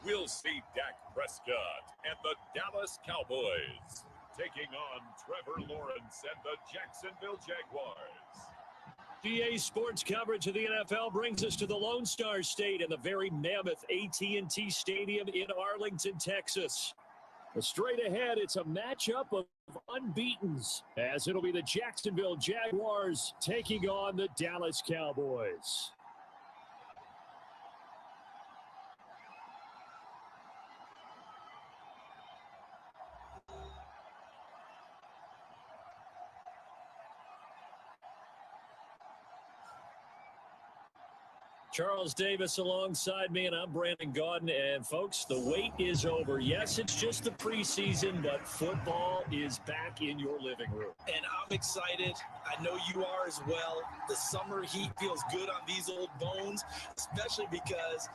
we'll see Dak Prescott and the Dallas Cowboys taking on Trevor Lawrence and the Jacksonville Jaguars. EA Sports coverage of the NFL brings us to the Lone Star State and the very mammoth AT&T Stadium in Arlington, Texas. Straight ahead, it's a matchup of unbeatens, as it'll be the Jacksonville Jaguars taking on the Dallas Cowboys. Charles Davis alongside me, and I'm Brandon Gaudin. And, folks, the wait is over. Yes, it's just the preseason, but football is back in your living room. And I'm excited. I know you are as well. The summer heat feels good on these old bones, especially because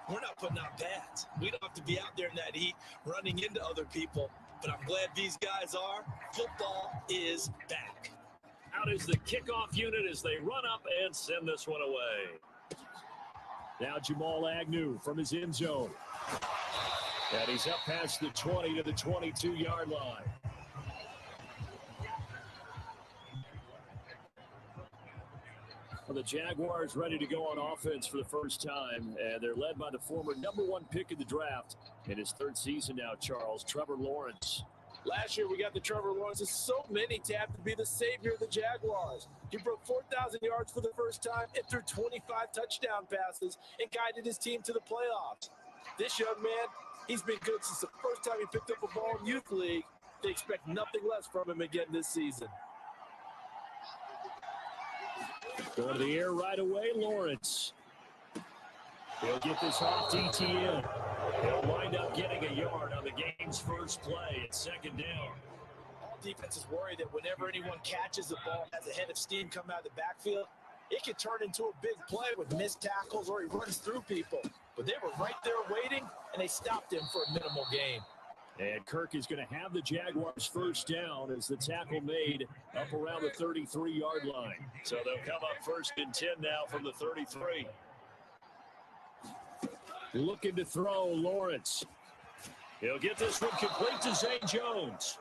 we're not putting out pads. We don't have to be out there in that heat running into other people. But I'm glad these guys are. Football is back. Out is the kickoff unit as they run up and send this one away. Now Jamal Agnew from his end zone. And he's up past the 20 to the 22-yard line. Well, the Jaguars ready to go on offense for the first time, and they're led by the former #1 pick in the draft in his third season now, Charles, Trevor Lawrence. Last year, we got the Trevor Lawrences. So many tapped to be the savior of the Jaguars. He broke 4,000 yards for the first time and threw 25 touchdown passes and guided his team to the playoffs. This young man, he's been good since the first time he picked up a ball in Youth League. They expect nothing less from him again this season. Going to the air right away, Lawrence. He'll get this off DTN. He'll wind up getting a yard on the game's first play at second down. All defenses worry that whenever anyone catches the ball, has a head of steam come out of the backfield, it can turn into a big play with missed tackles or he runs through people. But they were right there waiting, and they stopped him for a minimal gain. And Kirk is going to have the Jaguars first down as the tackle made up around the 33-yard line. So they'll come up first and 10 now from the 33. Looking to throw, Lawrence. He'll get this one complete to Zay Jones.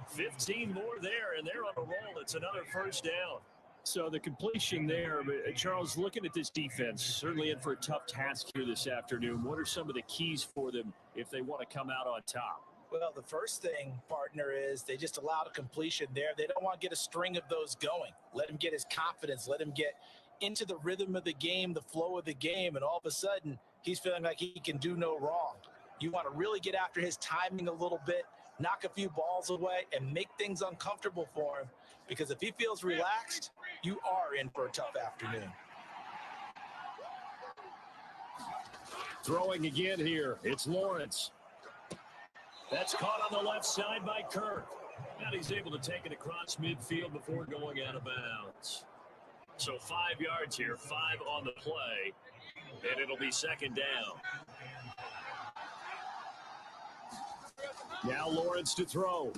15 more there, and they're on a roll. It's another first down. So the completion there, Charles, looking at this defense, certainly in for a tough task here this afternoon. What are some of the keys for them if they want to come out on top? Well, the first thing, partner, is they just allowed a completion there. They don't want to get a string of those going. Let him get his confidence. Let him get into the rhythm of the game, the flow of the game, and all of a sudden, he's feeling like he can do no wrong. You want to really get after his timing a little bit, knock a few balls away, and make things uncomfortable for him. Because if he feels relaxed, you are in for a tough afternoon. Throwing again here, it's Lawrence. That's caught on the left side by Kirk. And he's able to take it across midfield before going out of bounds. So 5 yards here, 5 on the play, and it'll be second down. Now Lawrence to throw.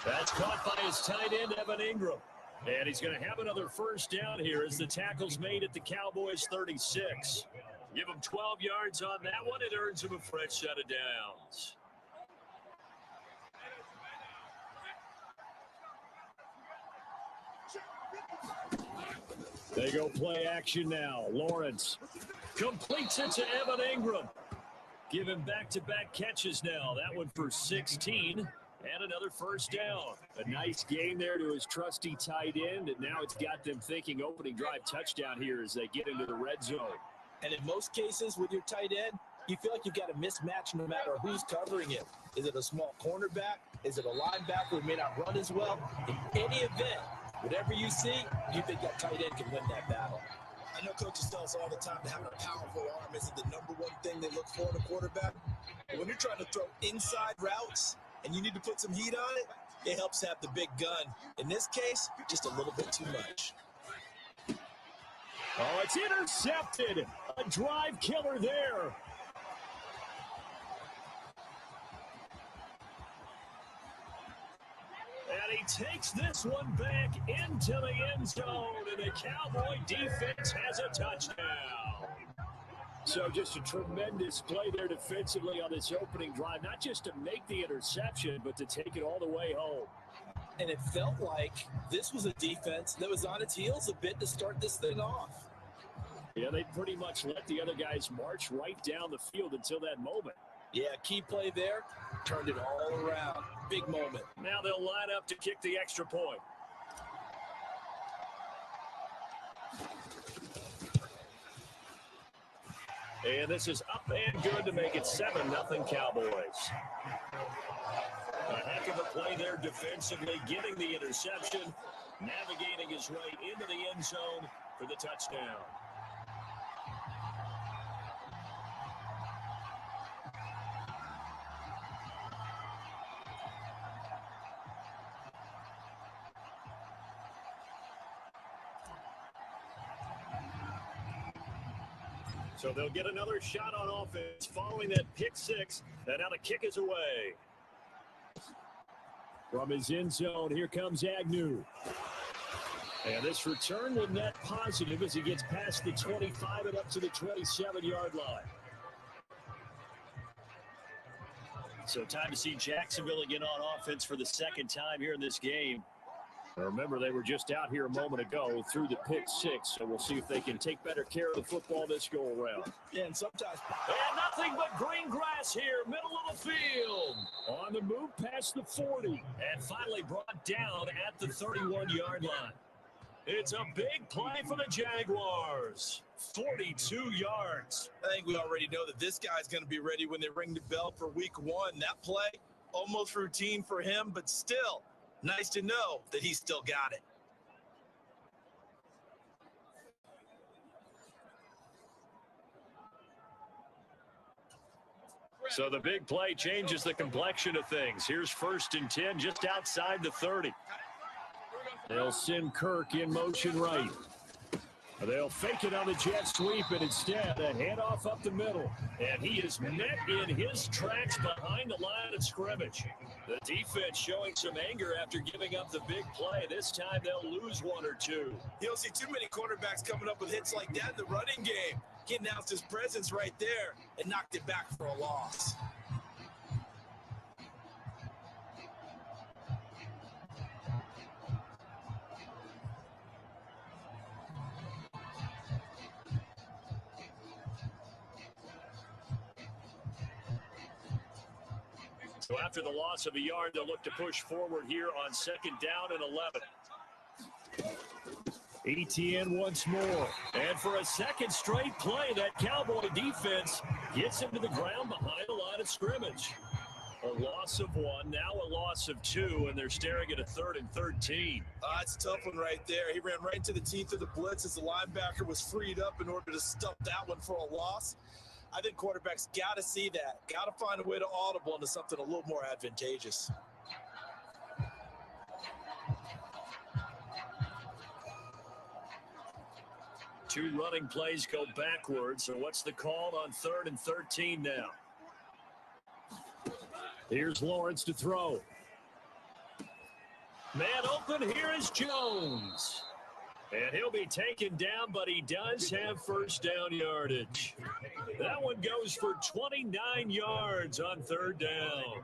That's caught by his tight end, Evan Ingram. And he's going to have another first down here as the tackle's made at the Cowboys' 36. Give him 12 yards on that one. It earns him a fresh set of downs. They go play action now. Lawrence completes it to Evan Ingram. Give him back-to-back catches now. That one for 16 and another first down. A nice game there to his trusty tight end, and now it's got them thinking opening drive touchdown here as they get into the red zone. And in most cases with your tight end, you feel like you've got a mismatch no matter who's covering it. Is it a small cornerback? Is it a linebacker who may not run as well? In any event, whatever you see, you think that tight end can win that battle. I know coaches tell us all the time that having a powerful arm isn't the #1 thing they look for in a quarterback. But when you're trying to throw inside routes and you need to put some heat on it, it helps have the big gun. In this case, just a little bit too much. Oh, it's intercepted. A drive killer there. And he takes this one back into the end zone, and the Cowboy defense has a touchdown. So just a tremendous play there defensively on this opening drive, not just to make the interception, but to take it all the way home. And it felt like this was a defense that was on its heels a bit to start this thing off. Yeah, they pretty much let the other guys march right down the field until that moment. Yeah, key play there, turned it all around. Big moment. Now they'll line up to kick the extra point. And this is up and good to make it 7-0 Cowboys. A heck of a play there defensively, getting the interception, navigating his way into the end zone for the touchdown. So they'll get another shot on offense following that pick six. And now the kick is away. From his end zone, here comes Agnew. And this return will net positive as he gets past the 25 and up to the 27-yard line. So time to see Jacksonville again on offense for the second time here in this game. Remember, they were just out here a moment ago through the pick six, so we'll see if they can take better care of the football this go-around. Yeah, and sometimes... And nothing but green grass here, middle of the field. On the move past the 40, and finally brought down at the 31-yard line. It's a big play for the Jaguars. 42 yards. I think we already know that this guy's going to be ready when they ring the bell for week one. That play, almost routine for him, but still... nice to know that he still got it. So the big play changes the complexion of things. Here's 1st and 10 just outside the 30. They'll send Kirk in motion right. They'll fake it on the jet sweep, and instead a handoff up the middle. And he is met in his tracks behind the line of scrimmage. The defense showing some anger after giving up the big play. This time they'll lose one or two. You don't see too many quarterbacks coming up with hits like that in the running game. He announced his presence right there and knocked it back for a loss. So after the loss of a yard, they'll look to push forward here on 2nd down and 11. ETN once more. And for a second straight play, that Cowboy defense gets him to the ground behind the line of scrimmage. A loss of 1, now a loss of 2, and they're staring at a 3rd and 13. That's a tough one right there. He ran right into the teeth of the blitz as the linebacker was freed up in order to stuff that one for a loss. I think quarterbacks got to see that, got to find a way to audible into something a little more advantageous. Two running plays go backwards, so what's the call on 3rd and 13 now? Here's Lawrence to throw. Man open, here is Jones. And he'll be taken down, but he does have 1st down yardage. That one goes for 29 yards on 3rd down.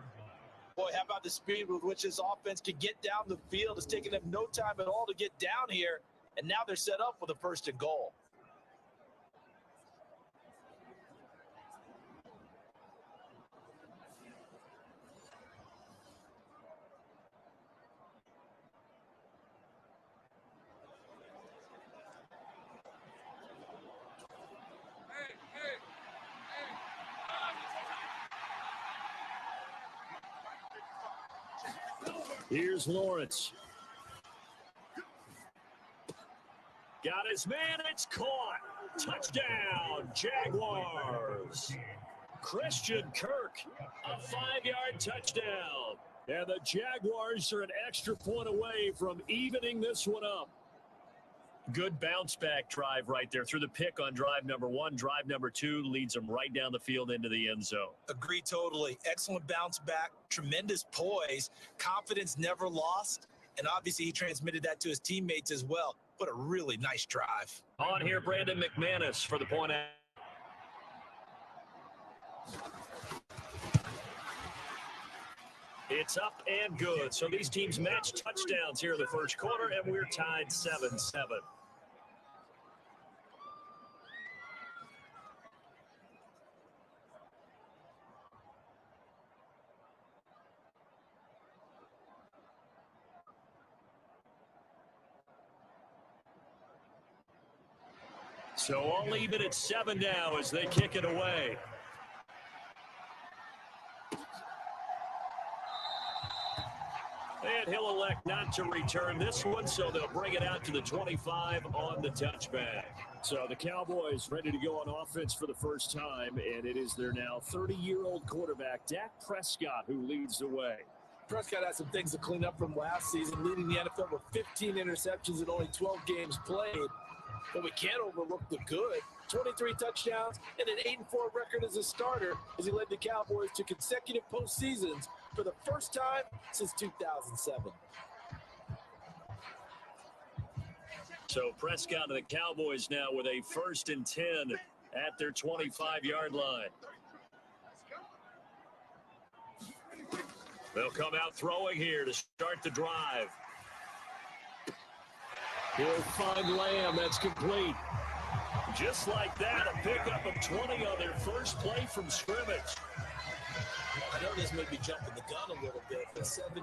Boy, how about the speed with which this offense can get down the field? It's taken them no time at all to get down here, and now they're set up with a 1st and goal. Here's Lawrence. Got his man, it's caught. Touchdown, Jaguars. Christian Kirk, a 5-yard touchdown. And the Jaguars are an extra point away from evening this one up. Good bounce-back drive right there through the pick on drive number 1. Drive number 2 leads them right down the field into the end zone. Agree totally. Excellent bounce back, tremendous poise, confidence never lost, and obviously he transmitted that to his teammates as well. What a really nice drive. On here, Brandon McManus for the point out. It's up and good. So these teams match touchdowns here in the first quarter, and we're tied 7-7. So all even at 7 now as they kick it away. And he'll elect not to return this one, so they'll bring it out to the 25 on the touchback. So the Cowboys ready to go on offense for the first time, and it is their now 30-year-old quarterback, Dak Prescott, who leads the way. Prescott has some things to clean up from last season, leading the NFL with 15 interceptions in only 12 games played. But we can't overlook the good. 23 touchdowns and an 8-4 record as a starter as he led the Cowboys to consecutive postseasons for the first time since 2007. So Prescott and the Cowboys now with a 1st and 10 at their 25-yard line. They'll come out throwing here to start the drive. He'll find Lamb. That's complete. Just like that, a pickup of 20 on their first play from scrimmage. I know this may be jumping the gun a little bit, but 7-7,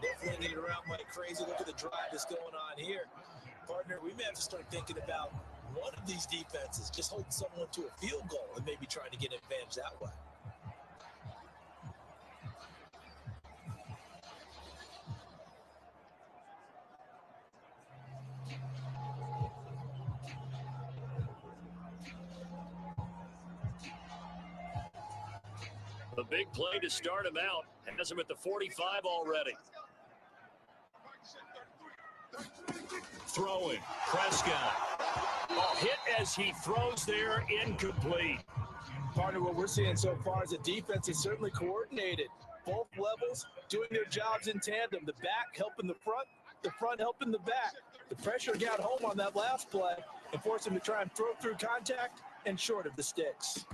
they're flinging it around like crazy. Look at the drive that's going on here. Partner, we may have to start thinking about one of these defenses just holding someone to a field goal and maybe trying to get an advantage that way. A big play to start him out. Has him at the 45 already. Throwing. Prescott. Oh, hit as he throws there. Incomplete. Partner, what we're seeing so far is the defense is certainly coordinated. Both levels doing their jobs in tandem. The back helping the front helping the back. The pressure got home on that last play and forced him to try and throw through contact and short of the sticks.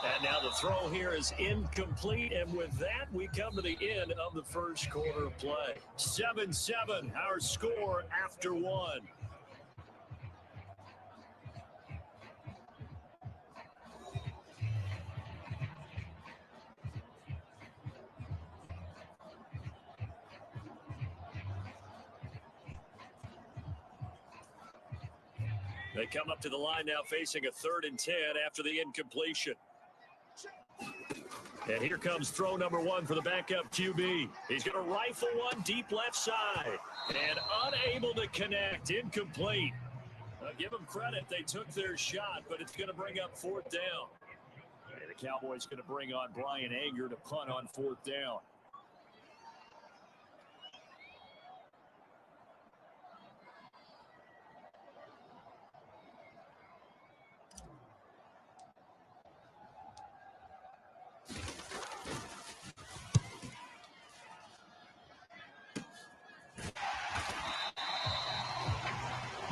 And now the throw here is incomplete, and with that, we come to the end of the first quarter of play. 7-7, our score after one. They come up to the line now facing a 3rd and 10 after the incompletion. And here comes throw number 1 for the backup QB. He's going to rifle one deep left side. And unable to connect. Incomplete. Give them credit. They took their shot, but it's going to bring up 4th down. And the Cowboys going to bring on Brian Anger to punt on 4th down.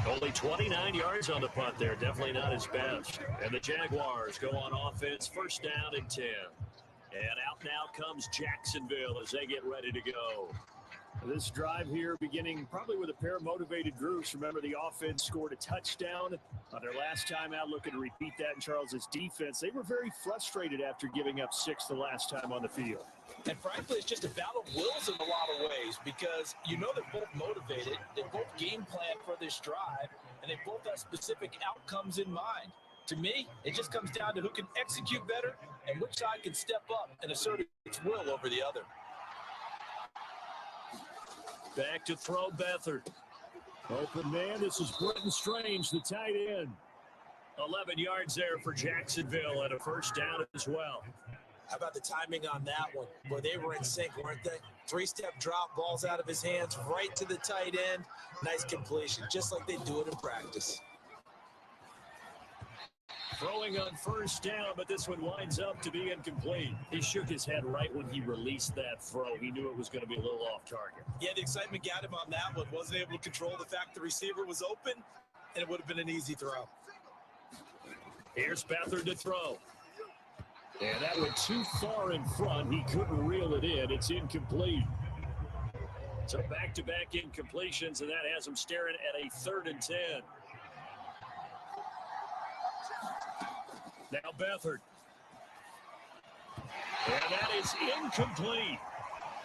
Only 29 yards on the punt there. Definitely not his best. And the Jaguars go on offense, 1st down and 10. And out now comes Jacksonville as they get ready to go. This drive here beginning probably with a pair of motivated groups. Remember, the offense scored a touchdown on their last time out. Looking to repeat that in Charles's defense. They were very frustrated after giving up 6 the last time on the field. And frankly, it's just a battle of wills in a lot of ways because you know they're both motivated. They both game plan for this drive, and they both have specific outcomes in mind. To me, it just comes down to who can execute better and which side can step up and assert its will over the other. Back to throw Beathard. Open man, this is Britton Strange, the tight end. 11 yards there for Jacksonville and a 1st down as well. How about the timing on that one? Boy, they were in sync, weren't they? 3-step drop, balls out of his hands, right to the tight end. Nice completion, just like they do it in practice. Throwing on 1st down, but this one winds up to be incomplete. He shook his head right when he released that throw. He knew it was going to be a little off target. Yeah, the excitement got him on that one. Wasn't able to control the fact the receiver was open, and it would have been an easy throw. Here's Beathard to throw. And that went too far in front. He couldn't reel it in. It's incomplete. So back-to-back incompletions, and that has him staring at a 3rd and 10. Now Beathard. And that is incomplete.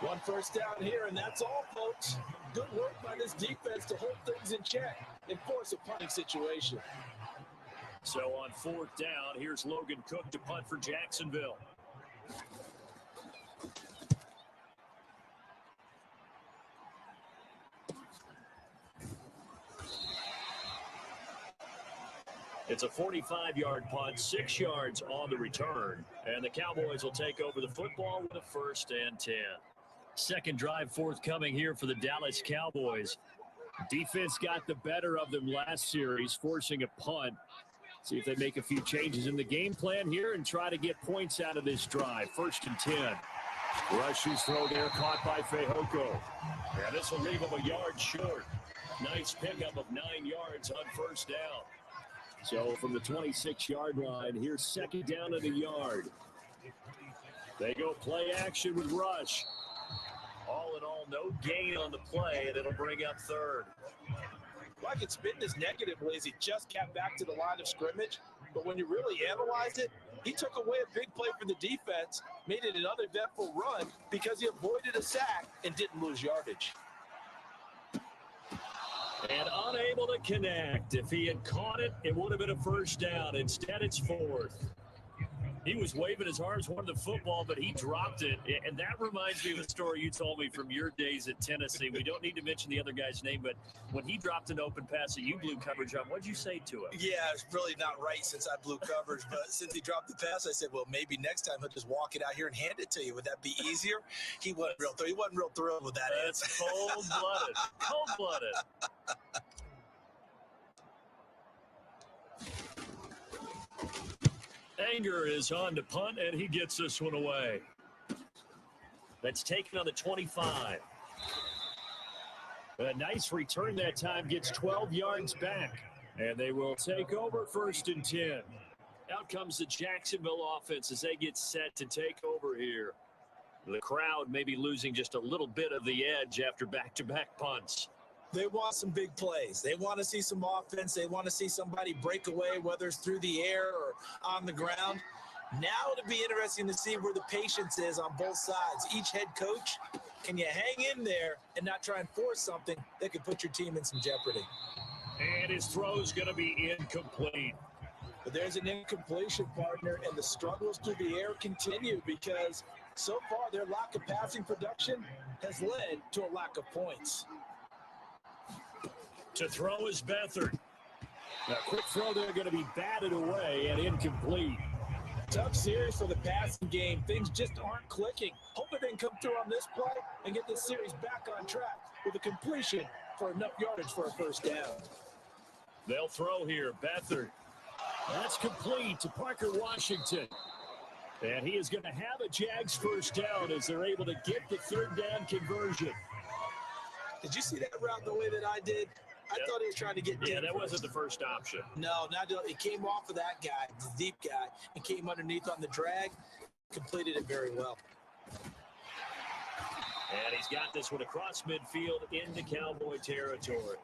1 first down here, and that's all, folks. Good work by this defense to hold things in check and force a punting situation. So on 4th down, here's Logan Cook to punt for Jacksonville. It's a 45-yard punt, 6 yards on the return. And the Cowboys will take over the football with a 1st and 10. Second drive forthcoming here for the Dallas Cowboys. Defense got the better of them last series, forcing a punt. See if they make a few changes in the game plan here and try to get points out of this drive. 1st and 10. Rush's throw there caught by Fehoko. And this will leave him a yard short. Nice pickup of 9 yards on 1st down. So from the 26-yard line, here's 2nd down and a yard. They go play action with Rush. All in all, no gain on the play, and it'll bring up 3rd. Well, I could spin this negatively as he just got back to the line of scrimmage, but when you really analyze it, he took away a big play for the defense, made it an uneventful run because he avoided a sack and didn't lose yardage. And unable to connect. If he had caught it, it would have been a 1st down. Instead, it's 4th. He was waving his arms, wanted the football, but he dropped it. And that reminds me of a story you told me from your days at Tennessee. We don't need to mention the other guy's name, but when he dropped an open pass that you blew coverage on, what did you say to him? Yeah, it's really not right since I blew coverage, but since he dropped the pass, I said, well, maybe next time he'll just walk it out here and hand it to you. Would that be easier? He wasn't real thrilled with that. That's cold-blooded. Cold-blooded. Anger is on to punt, and he gets this one away. That's taken on the 25. A nice return that time, gets 12 yards back. And they will take over 1st and 10. Out comes the Jacksonville offense as they get set to take over here. The crowd may be losing just a little bit of the edge after back-to-back punts. They want some big plays. They want to see some offense. They want to see somebody break away, whether it's through the air or on the ground. Now it'll be interesting to see where the patience is on both sides. Each head coach, can you hang in there and not try and force something that could put your team in some jeopardy? And his throw's going to be incomplete. But there's an incompletion, partner, and the struggles through the air continue because so far their lack of passing production has led to a lack of points. To throw is Beathard. A quick throw there going to be batted away and incomplete. Tough series for the passing game. Things just aren't clicking. Hoping they can come through on this play and get this series back on track with a completion for enough yardage for a 1st down. They'll throw here. Beathard. That's complete to Parker Washington. And he is going to have a Jags 1st down as they're able to get the 3rd down conversion. Did you see that route the way that I did? I thought he was trying to get deep. Yeah, that wasn't the first option. No, it came off of that guy, the deep guy, and came underneath on the drag. Completed it very well. And he's got this one across midfield into Cowboy territory.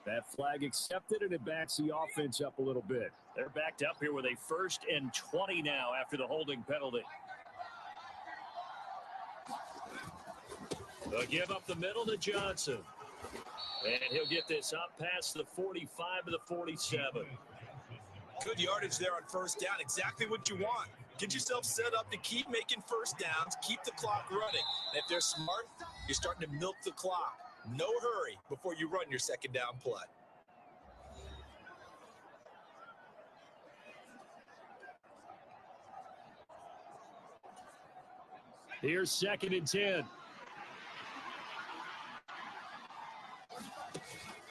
That flag accepted, and it backs the offense up a little bit. They're backed up here with a 1st and 20 now after the holding penalty. They'll give up the middle to Johnson. And he'll get this up past the 45 to the 47. Good yardage there on 1st down. Exactly what you want. Get yourself set up to keep making 1st downs, keep the clock running. And if they're smart, you're starting to milk the clock. No hurry before you run your 2nd down play. Here's 2nd and 10.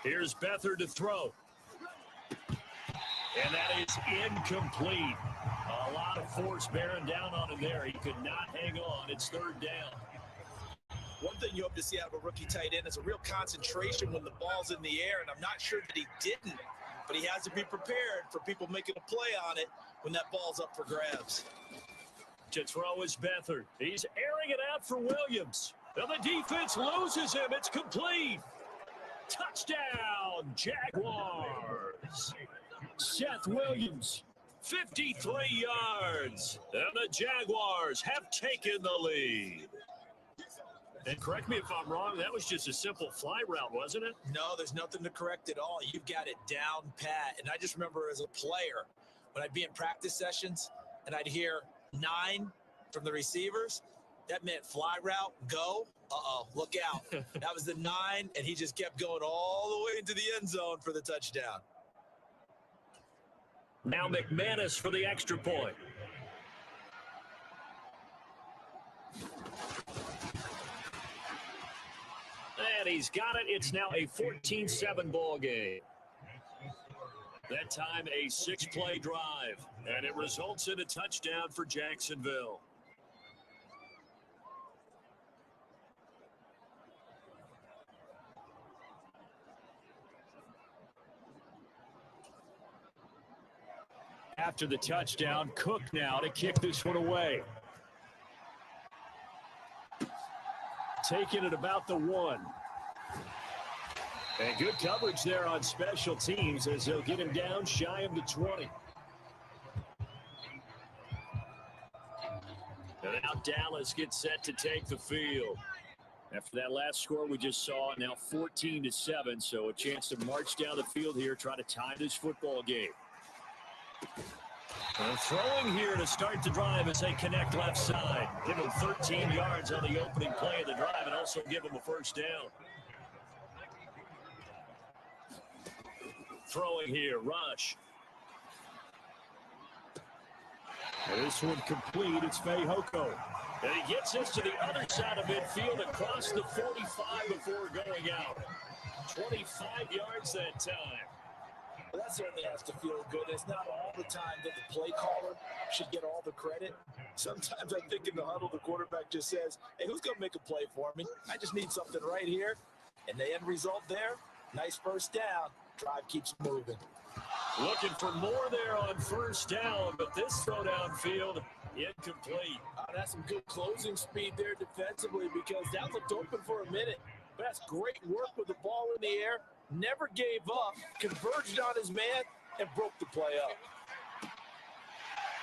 Here's Beathard to throw. And that is incomplete. A lot of force bearing down on him there. He could not hang on. It's 3rd down. One thing you hope to see out of a rookie tight end is a real concentration when the ball's in the air, and I'm not sure that he didn't, but he has to be prepared for people making a play on it when that ball's up for grabs. To throw is Beathard. He's airing it out for Williams. And the defense loses him. It's complete. Touchdown, Jaguars. Seth Williams, 53 yards. And the Jaguars have taken the lead. And correct me if I'm wrong, that was just a simple fly route, wasn't it? No, there's nothing to correct at all. You've got it down pat. And I just remember as a player, when I'd be in practice sessions and I'd hear 9 from the receivers, that meant fly route, go. Look out. That was the 9, and he just kept going all the way into the end zone for the touchdown. Now McManus for the extra point. And he's got it. It's now a 14-7 ball game. That time a 6-play drive, and it results in a touchdown for Jacksonville. After the touchdown, Cook now to kick this one away. Taking it about the 1. And good coverage there on special teams as they'll get him down shy of the 20. And now Dallas gets set to take the field. After that last score we just saw, now 14-7, so a chance to march down the field here, try to tie this football game. And throwing here to start the drive as they connect left side. Give him 13 yards on the opening play of the drive and also give him a first down. Throwing here, Rush. And this one complete, it's Fehoko. And he gets us to the other side of midfield across the 45 before going out. 25 yards that time. Well, that certainly has to feel good. It's not all the time that the play caller should get all the credit. Sometimes I think in the huddle, the quarterback just says, hey, who's going to make a play for me? I just need something right here. And the end result there, nice first down. Drive keeps moving. Looking for more there on first down, but this throw downfield, incomplete. That's some good closing speed there defensively because that looked open for a minute. But that's great work with the ball in the air. Never gave up, converged on his man, and broke the play up.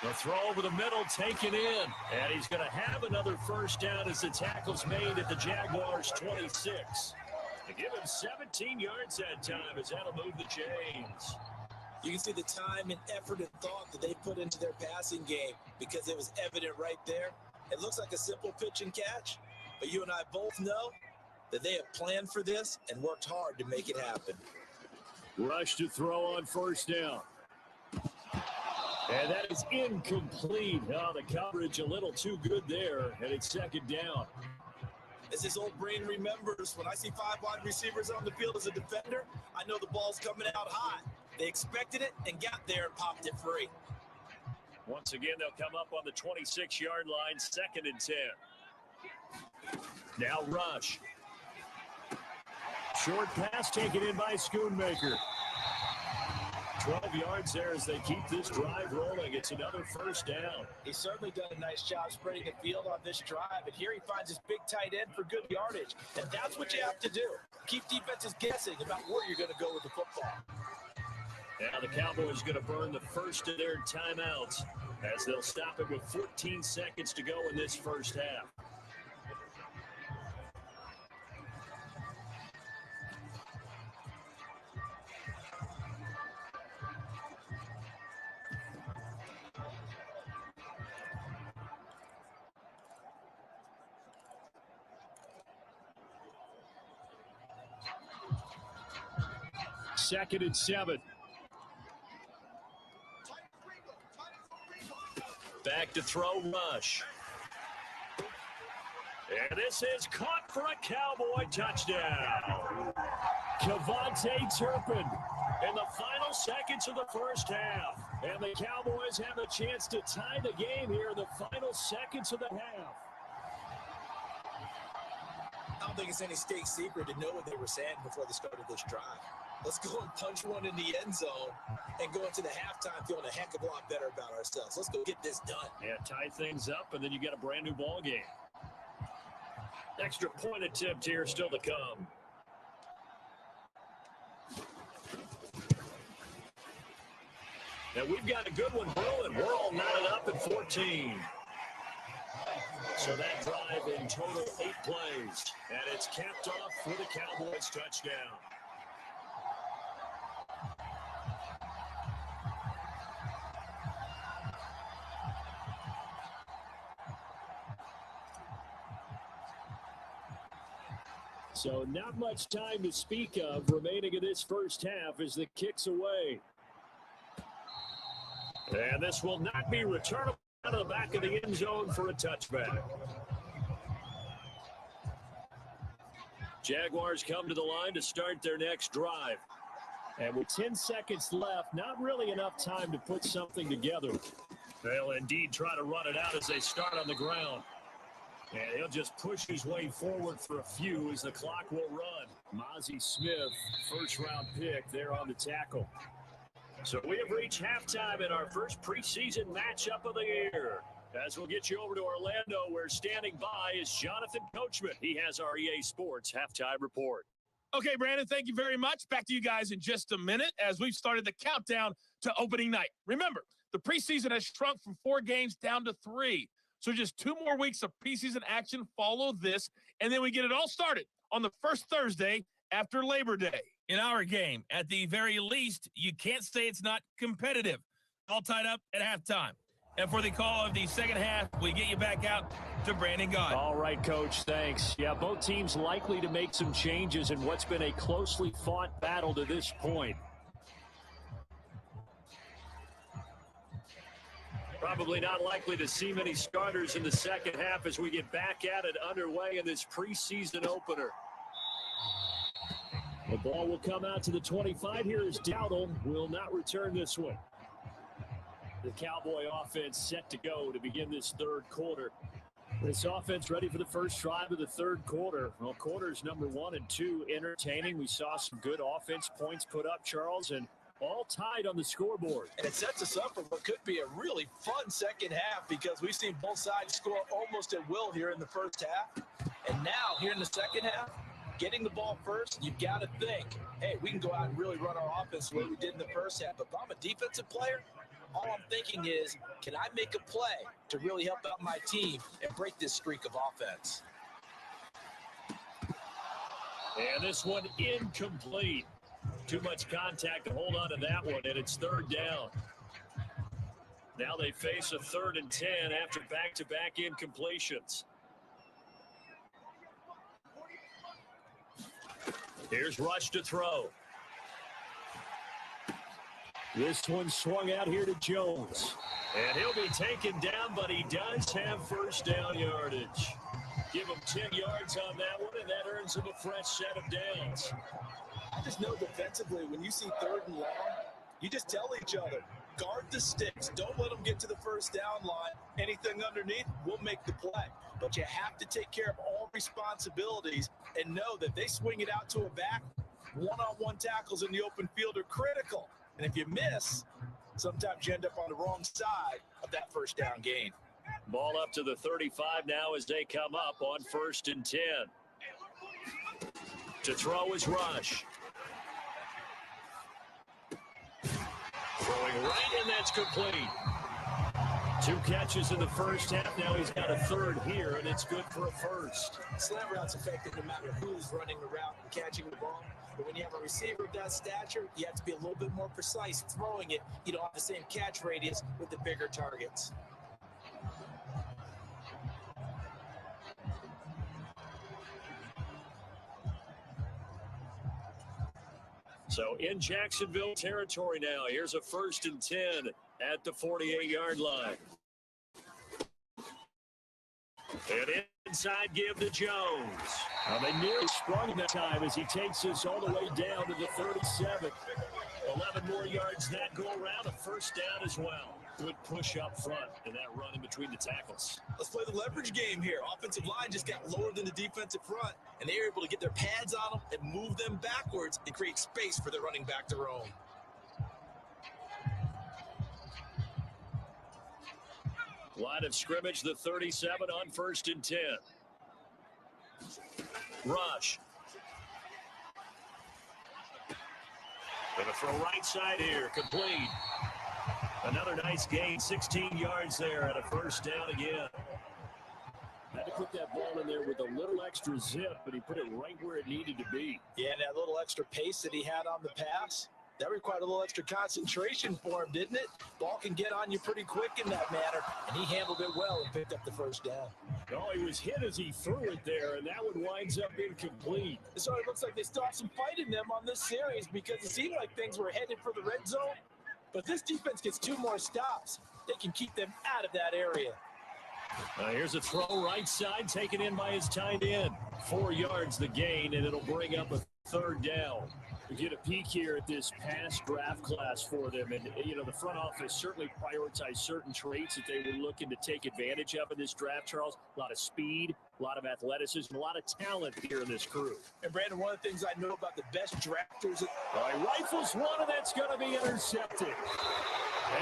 The throw over the middle, taken in. And he's going to have another first down as the tackle's made at the Jaguars' 26. They give him 17 yards that time as that'll move the chains. You can see the time and effort and thought that they put into their passing game because it was evident right there. It looks like a simple pitch and catch, but you and I both know that they have planned for this and worked hard to make it happen. Rush to throw on first down. And that is incomplete. Oh, the coverage a little too good there, and it's second down. As his old brain remembers, when I see 5 wide receivers on the field as a defender, I know the ball's coming out hot. They expected it and got there and popped it free. Once again, they'll come up on the 26-yard line, 2nd and 10. Now Rush. Short pass taken in by Schoonmaker. 12 yards there as they keep this drive rolling. It's another first down. He's certainly done a nice job spreading the field on this drive, and here he finds his big tight end for good yardage. And that's what you have to do. Keep defenses guessing about where you're going to go with the football. Now the Cowboys going to burn the first of their timeouts as they'll stop it with 14 seconds to go in this first half. Second and 7. Back to throw, Rush. And this is caught for a Cowboy touchdown. Kevontae Turpin in the final seconds of the first half. And the Cowboys have a chance to tie the game here in the final seconds of the half. I don't think it's any state secret to know what they were saying before the start of this drive. Let's go and punch one in the end zone and go into the halftime feeling a heck of a lot better about ourselves. Let's go get this done. Yeah, tie things up, and then you get a brand new ball game. Extra point attempt here still to come. And we've got a good one brewing. We're all knotted up at 14. So that drive in total 8 plays. And it's capped off for the Cowboys touchdown. So not much time to speak of remaining in this first half as the kick's away. And this will not be returnable out of the back of the end zone for a touchback. Jaguars come to the line to start their next drive. And with 10 seconds left, not really enough time to put something together. They'll indeed try to run it out as they start on the ground. And he'll just push his way forward for a few as the clock will run. Mozzie Smith, first-round pick there on the tackle. So we have reached halftime in our first preseason matchup of the year. As we'll get you over to Orlando, where standing by is Jonathan Coachman. He has our EA Sports halftime report. Okay, Brandon, thank you very much. Back to you guys in just a minute as we've started the countdown to opening night. Remember, the preseason has shrunk from 4 games down to 3. So just 2 more weeks of preseason action follow this, and then we get it all started on the first Thursday after Labor Day. In our game, at the very least, you can't say it's not competitive. All tied up at halftime. And for the call of the second half, we get you back out to Brandon Gaud. All right, Coach, thanks. Yeah, both teams likely to make some changes in what's been a closely fought battle to this point. Probably not likely to see many starters in the second half as we get back at it underway in this preseason opener. The ball will come out to the 25 here as Dowdle will not return this one. The Cowboy offense set to go to begin this third quarter. This offense ready for the first drive of the third quarter. Well, quarters number 1 and 2 entertaining. We saw some good offense points put up, Charles, and all tied on the scoreboard. And it sets us up for what could be a really fun second half because we've seen both sides score almost at will here in the first half. And now, here in the second half, getting the ball first, you've got to think, hey, we can go out and really run our offense the way we did in the first half. But if I'm a defensive player, all I'm thinking is, can I make a play to really help out my team and break this streak of offense? And this one incomplete. Too much contact to hold on to that one, and it's third down. Now they face a 3rd and 10 after back-to-back incompletions. Here's Rush to throw. This one swung out here to Jones. And he'll be taken down, but he does have first down yardage. Give him 10 yards on that one, and that earns him a fresh set of downs. I just know defensively, when you see 3rd and long, you just tell each other, guard the sticks. Don't let them get to the first down line. Anything underneath, we'll make the play. But you have to take care of all responsibilities and know that they swing it out to a back. One-on-one tackles in the open field are critical. And if you miss, sometimes you end up on the wrong side of that first down gain. Ball up to the 35 now as they come up on 1st and 10. To throw is Rush. Throwing right, and that's complete. 2 catches in the first half. Now he's got a 3rd here, and it's good for a first. Slant route's effective no matter who's running the route and catching the ball. But when you have a receiver of that stature, you have to be a little bit more precise throwing it. You don't have the same catch radius with the bigger targets. So in Jacksonville territory now. Here's a 1st and 10 at the 48-yard line. And inside give to Jones. They nearly sprung that time as he takes us all the way down to the 37. 11 more yards that go around, a first down as well. Good push up front and that run in between the tackles. Let's play the leverage game here. Offensive line just got lower than the defensive front, and they were able to get their pads on them and move them backwards and create space for their running back to roam. Line of scrimmage, the 37 on 1st and 10. Rush. Gonna throw right side here, complete. Another nice gain, 16 yards there at a first down again. Had to put that ball in there with a little extra zip, but he put it right where it needed to be. Yeah, and that little extra pace that he had on the pass, that required a little extra concentration for him, didn't it? Ball can get on you pretty quick in that manner, and he handled it well and picked up the first down. No, he was hit as he threw it there, and that one winds up incomplete. So it looks like they still have some fight in them on this series because it seemed like things were headed for the red zone. But this defense gets 2 more stops. They can keep them out of that area. Here's a throw right side, taken in by his tight end. 4 yards the gain, and it'll bring up a third down. We get a peek here at this past draft class for them. And, you know, the front office certainly prioritized certain traits that they were looking to take advantage of in this draft, Charles. A lot of speed, a lot of athleticism, a lot of talent here in this crew. And, Brandon, one of the things I know about the best drafters. Rifles one, and that's going to be intercepted.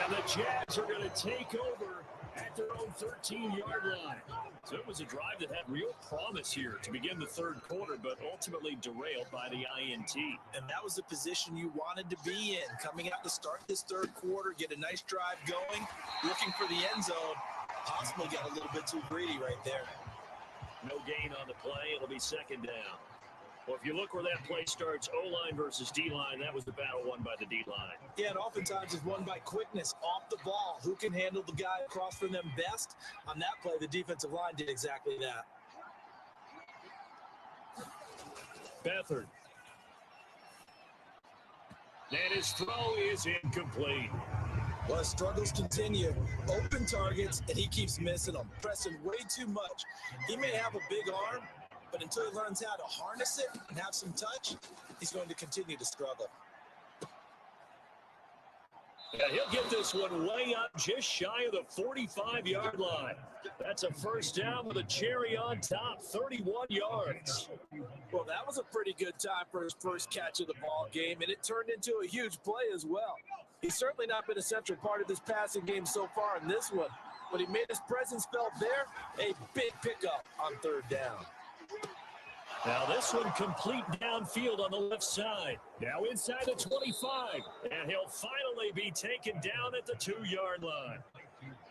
And the Jags are going to take over at their own 13-yard line. So it was a drive that had real promise here to begin the third quarter, but ultimately derailed by the INT. And that was the position you wanted to be in. Coming out to start this third quarter, get a nice drive going, looking for the end zone. Possibly got a little bit too greedy right there. No gain on the play. It'll be second down. Well, if you look where that play starts, O-line versus D-line, that was the battle won by the D-line. Yeah, and oftentimes it's won by quickness off the ball. Who can handle the guy across from them best? On that play, the defensive line did exactly that. Beathard. And his throw is incomplete. Well, his struggles continue. Open targets, and he keeps missing them, pressing way too much. He may have a big arm, but until he learns how to harness it and have some touch, he's going to continue to struggle. Yeah, he'll get this one way up just shy of the 45-yard line. That's a first down with a cherry on top, 31 yards. Well, that was a pretty good time for his first catch of the ball game, and it turned into a huge play as well. He's certainly not been a central part of this passing game so far in this one, but he made his presence felt there, a big pickup on third down. Now this one complete downfield on the left side. Now inside the 25, and he'll finally be taken down at the 2-yard line.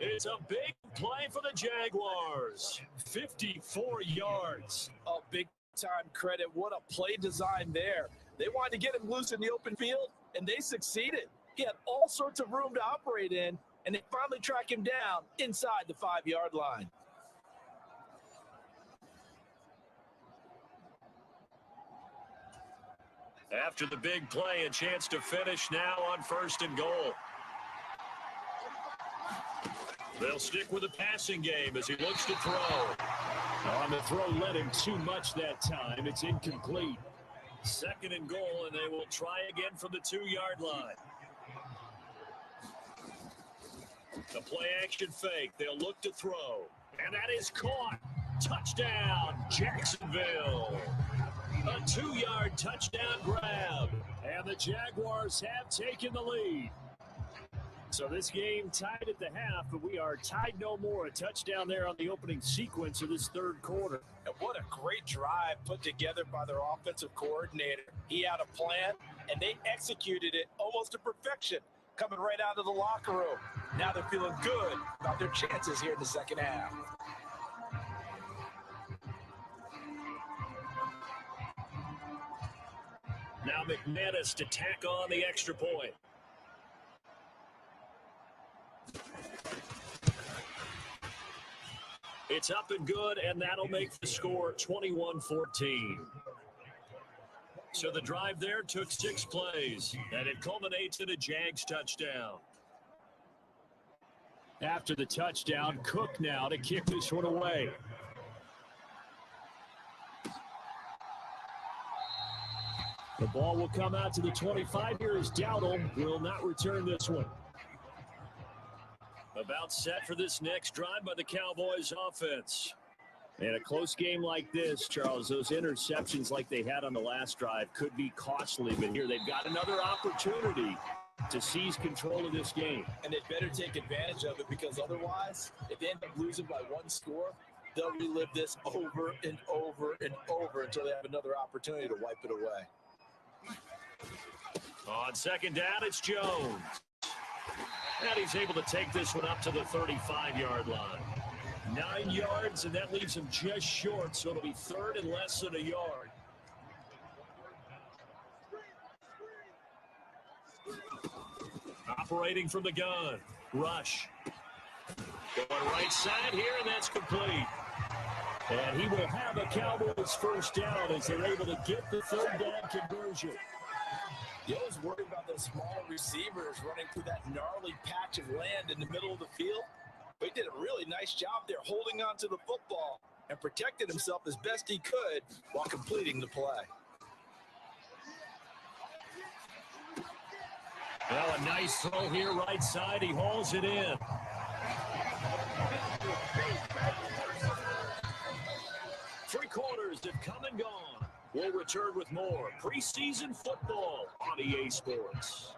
It's a big play for the Jaguars. 54 yards. Oh, big-time credit. What a play design there. They wanted to get him loose in the open field, and they succeeded. He had all sorts of room to operate in, and they finally track him down inside the 5-yard line. After the big play, a chance to finish now on 1st and goal. They'll stick with the passing game as he looks to throw. On the throw, led him too much that time. It's incomplete. 2nd and goal, and they will try again from the 2-yard line. The play action fake. They'll look to throw. And that is caught. Touchdown, Jacksonville. A 2-yard touchdown grab. And the Jaguars have taken the lead. So this game tied at the half, but we are tied no more. A touchdown there on the opening sequence of this third quarter. And what a great drive put together by their offensive coordinator. He had a plan, and they executed it almost to perfection, coming right out of the locker room. Now they're feeling good about their chances here in the second half. Now McManus to tack on the extra point. It's up and good, and that'll make the score 21-14. So the drive there took 6 plays, and it culminates in a Jags touchdown. After the touchdown, Cook now to kick this one away. The ball will come out to the 25 here as Dowdle will not return this one. About set for this next drive by the Cowboys offense. In a close game like this, Charles, those interceptions like they had on the last drive could be costly, but here they've got another opportunity to seize control of this game. And they better take advantage of it, because otherwise, if they end up losing by one score, they'll relive this over and over and over until they have another opportunity to wipe it away. On second down, it's Jones. And he's able to take this one up to the 35-yard line. 9 yards, and that leaves him just short, so it'll be third and less than a yard. Operating from the gun. Rush. Going right side here, and that's complete. And he will have a Cowboys first down as they're able to get the third down conversion. You always worry about those smaller receivers running through that gnarly patch of land in the middle of the field. But he did a really nice job there holding on to the football and protected himself as best he could while completing the play. Well, a nice throw here right side. He hauls it in. Three quarters have come and gone. We'll return with more preseason football on EA Sports.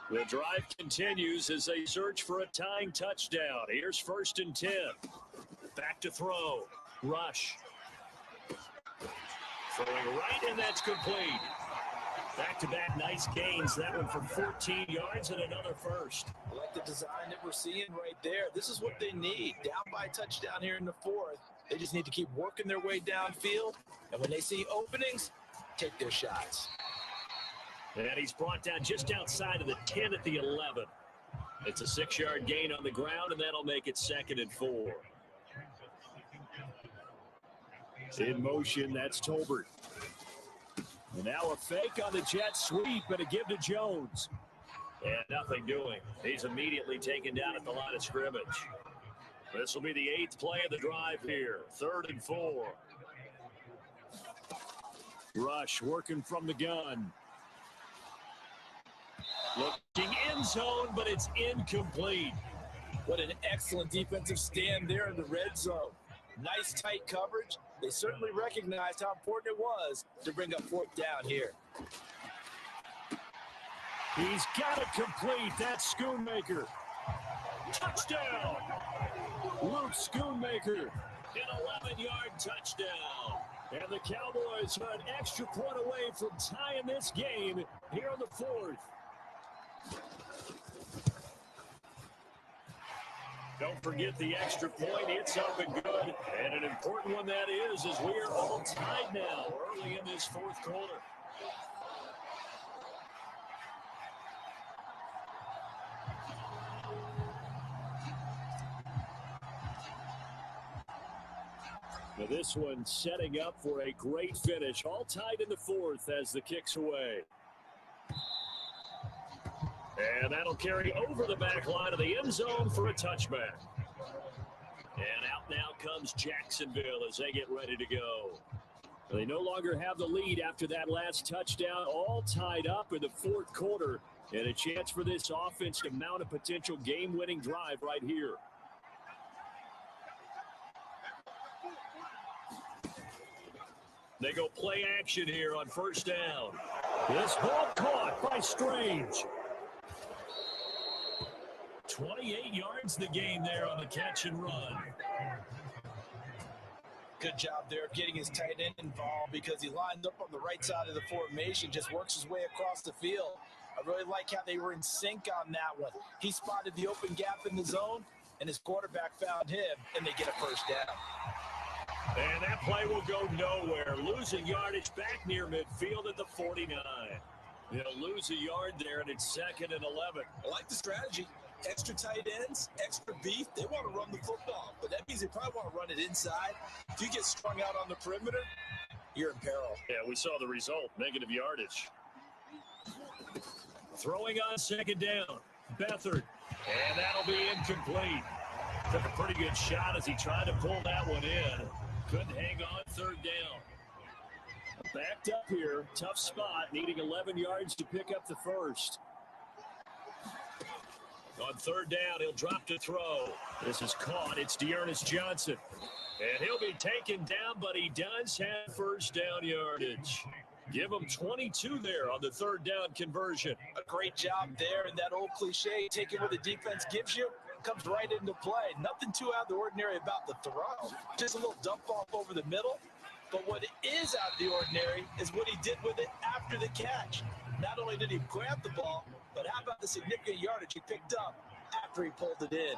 The drive continues as they search for a tying touchdown. Here's first and 10. Back to throw. Rush. Throwing right, and that's complete. Back-to-back nice gains. That one for 14 yards and another first. I like the design that we're seeing right there. This is what they need. Down by a touchdown here in the fourth. They just need to keep working their way downfield. And when they see openings, take their shots. And he's brought down just outside of the 10 at the 11. It's a 6-yard gain on the ground, and that'll make it 2nd and 4. In motion, that's Tolbert. And now a fake on the jet sweep and a give to Jones. And nothing doing. He's immediately taken down at the line of scrimmage. This will be the 8th play of the drive here. 3rd and 4. Rush working from the gun. Looking end zone, but it's incomplete. What an excellent defensive stand there in the red zone. Nice tight coverage. They certainly recognized how important it was to bring up 4th down here. He's got it complete. That's Schoonmaker. Touchdown! Luke Schoonmaker. An 11-yard touchdown. And the Cowboys are an extra point away from tying this game here on the 4th. Don't forget the extra point. It's up and good. And an important one that is, as we are all tied now early in this 4th quarter. Now this one setting up for a great finish. All tied in the 4th as the kick's away. And that'll carry over the back line of the end zone for a touchback. And out now comes Jacksonville as they get ready to go. They no longer have the lead after that last touchdown, all tied up in the 4th quarter. And a chance for this offense to mount a potential game-winning drive right here. They go play action here on 1st down. This ball caught by Strange. 28 yards the game there on the catch and run. Good job there of getting his tight end involved, because he lined up on the right side of the formation, just works his way across the field. I really like how they were in sync on that one. He spotted the open gap in the zone, and his quarterback found him, and they get a first down. And that play will go nowhere. Losing yardage back near midfield at the 49. They'll lose a yard there, and it's 2nd and 11. I like the strategy. Extra tight ends, extra beef. They want to run the football, but that means they probably want to run it inside. If you get strung out on the perimeter, you're in peril. Yeah, we saw the result, negative yardage. Throwing on 2nd down, Beathard, and that'll be incomplete. Took a pretty good shot as he tried to pull that one in. Couldn't hang on third down. Backed up here. Tough spot. Needing 11 yards to pick up the first. On third down, he'll drop to throw. This is caught. It's Dearness Johnson. And he'll be taken down, but he does have first down yardage. Give him 22 there on the third down conversion. A great job there, and that old cliche, taking what the defense gives you, comes right into play. Nothing too out of the ordinary about the throw. Just a little dump off over the middle. But what is out of the ordinary is what he did with it after the catch. Not only did he grab the ball, but how about the significant yardage he picked up after he pulled it in.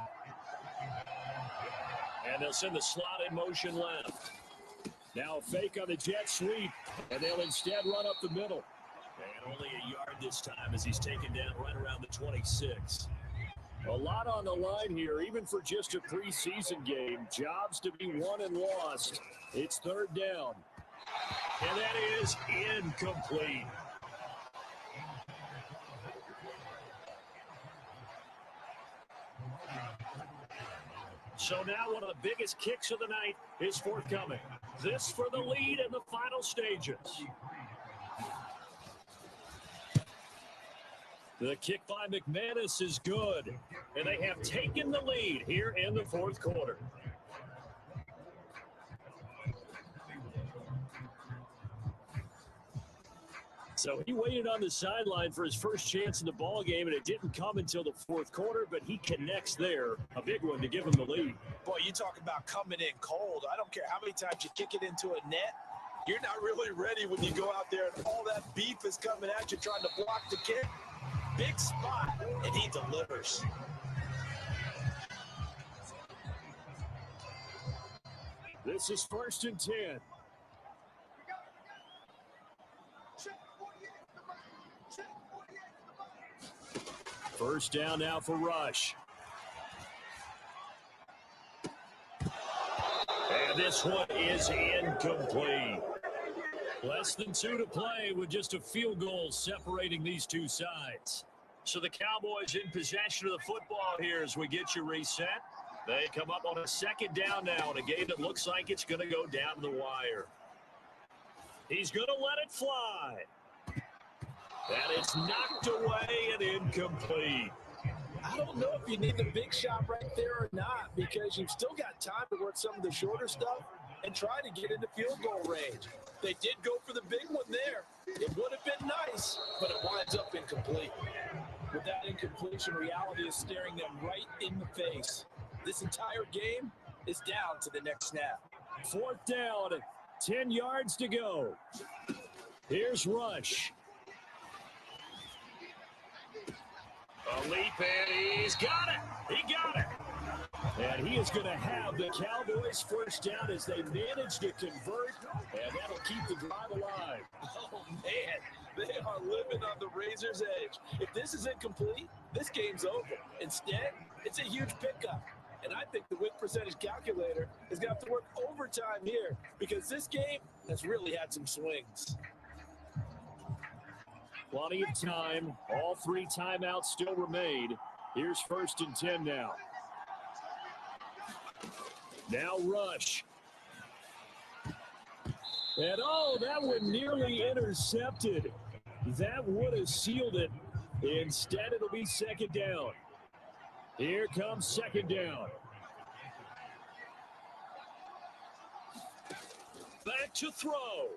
And they'll send the slot in motion left. Now a fake on the jet sweep, and they'll instead run up the middle. And only a yard this time as he's taken down right around the 26. A lot on the line here, even for just a preseason game. Jobs to be won and lost. It's third down. And that is incomplete. So now one of the biggest kicks of the night is forthcoming. This for the lead in the final stages. The kick by McManus is good, and they have taken the lead here in the fourth quarter. So he waited on the sideline for his first chance in the ball game, and it didn't come until the fourth quarter, but he connects there. A big one to give him the lead. Boy, you talk about coming in cold. I don't care how many times you kick it into a net. You're not really ready when you go out there and all that beef is coming at you trying to block the kick. Big spot, and he delivers. This is 1st and 10. First down now for Rush. And this one is incomplete. Less than 2 to play with just a field goal separating these two sides. So the Cowboys in possession of the football here as we get you reset. They come up on a second down now in a game that looks like it's going to go down the wire. He's going to let it fly. And it's knocked away and incomplete. I don't know if you need the big shot right there or not, because you've still got time to work some of the shorter stuff and try to get into field goal range. They did go for the big one there. It would have been nice, but it winds up incomplete. With that incompletion, reality is staring them right in the face. This entire game is down to the next snap. Fourth down, 10 yards to go. Here's Rush. A leap, and he's got it. He got it. And he is going to have the Cowboys first down as they manage to convert, and that'll keep the drive alive. Oh, man, they are living on the razor's edge. If this is incomplete, this game's over. Instead, it's a huge pickup. And I think the win percentage calculator is going to have to work overtime here because this game has really had some swings. Plenty of time. All 3 timeouts still remain. Here's 1st and 10 now. Now Rush. And oh, that one nearly intercepted. That would have sealed it. Instead, it'll be second down. Here comes second down. Back to throw.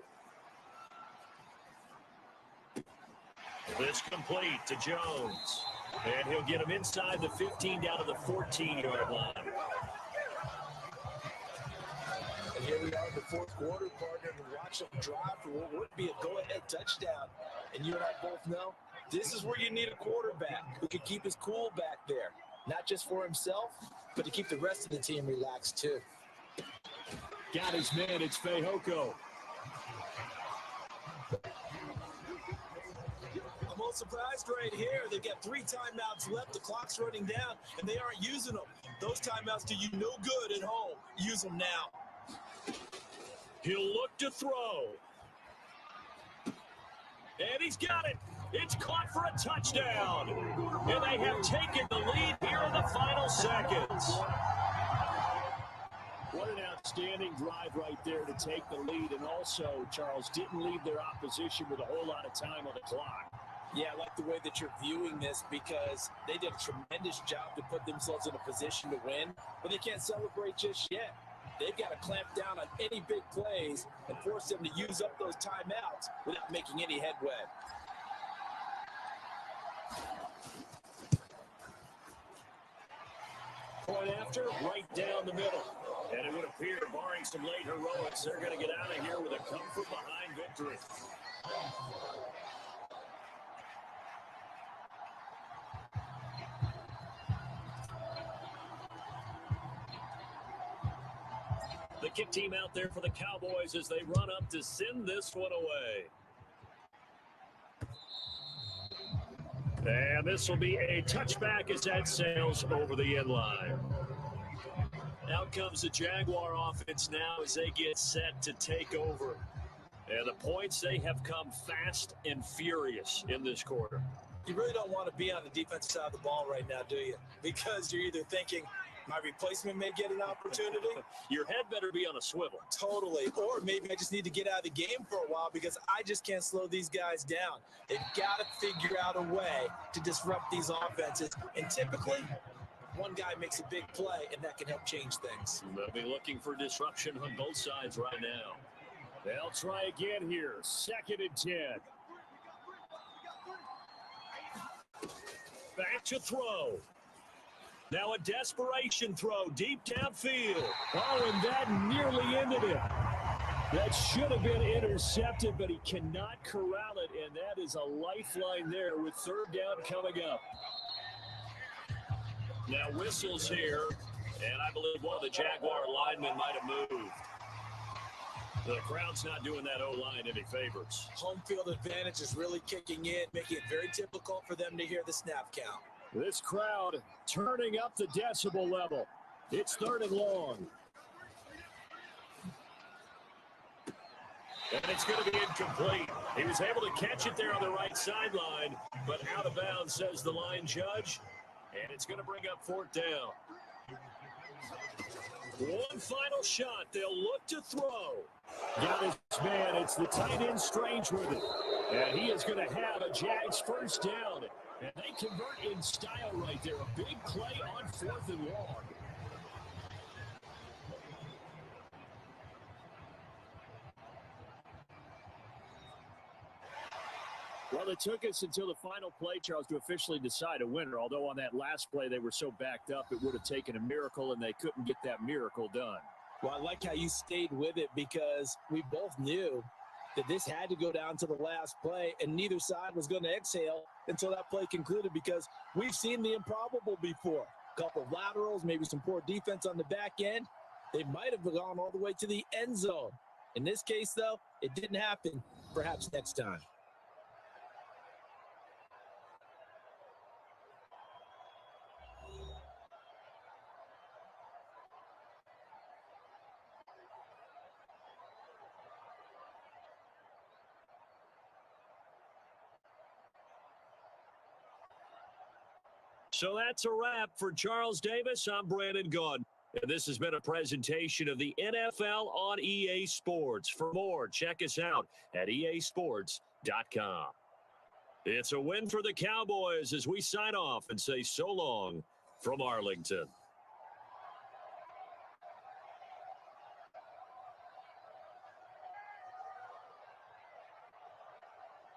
This complete to Jones. And he'll get him inside the 15 down to the 14-yard line. And here we are in the fourth quarter, partner, and watch them drive for what would be a go-ahead touchdown. And you and I both know this is where you need a quarterback who can keep his cool back there. Not just for himself, but to keep the rest of the team relaxed too. Got his man, it's Fehoko. I'm all surprised right here. They've got 3 timeouts left. The clock's running down, and they aren't using them. Those timeouts do you no good at home. Use them now. He'll look to throw. And he's got it. It's caught for a touchdown. And they have taken the lead here in the final seconds. outstanding drive right there to take the lead. And also, Charles, didn't leave their opposition with a whole lot of time on the clock. Yeah, I like the way that you're viewing this because they did a tremendous job to put themselves in a position to win, but they can't celebrate just yet. They've got to clamp down on any big plays and force them to use up those timeouts without making any headway. Point after, right down the middle. And it would appear, barring some late heroics, they're going to get out of here with a come-from-behind victory. The kick team out there for the Cowboys as they run up to send this one away. And this will be a touchback as that sails over the end line. Out comes the Jaguar offense now as they get set to take over. And the points, they have come fast and furious in this quarter. You really don't want to be on the defensive side of the ball right now, do you? Because you're either thinking, my replacement may get an opportunity. Your head better be on a swivel. Totally. Or maybe I just need to get out of the game for a while because I just can't slow these guys down. They've got to figure out a way to disrupt these offenses. And typically, one guy makes a big play, and that can help change things. They'll be looking for disruption on both sides right now. They'll try again here. 2nd and 10. Back to throw. Now a desperation throw deep downfield. Oh, and that nearly ended it. That should have been intercepted, but he cannot corral it, and that is a lifeline there with 3rd down coming up. Now whistles here, and I believe one of the Jaguar linemen might have moved. The crowd's not doing that O-line any favors. Home field advantage is really kicking in, making it very difficult for them to hear the snap count. This crowd turning up the decibel level. It's 3rd and long. And it's going to be incomplete. He was able to catch it there on the right sideline, but out of bounds, says the line judge. And it's going to bring up 4th down. One final shot. They'll look to throw. Got his man. It's the tight end Strange with it. And he is going to have a Jags 1st down. And they convert in style right there. A big play on 4th and long. Well, it took us until the final play, Charles, to officially decide a winner. Although on that last play they were so backed up, it would have taken a miracle, and they couldn't get that miracle done. Well, I like how you stayed with it because we both knew that this had to go down to the last play, and neither side was going to exhale until that play concluded because we've seen the improbable before. A couple of laterals, maybe some poor defense on the back end. They might have gone all the way to the end zone. In this case, though, it didn't happen. Perhaps next time. So that's a wrap for Charles Davis. I'm Brandon Gunn. And this has been a presentation of the NFL on EA Sports. For more, check us out at easports.com. It's a win for the Cowboys as we sign off and say so long from Arlington.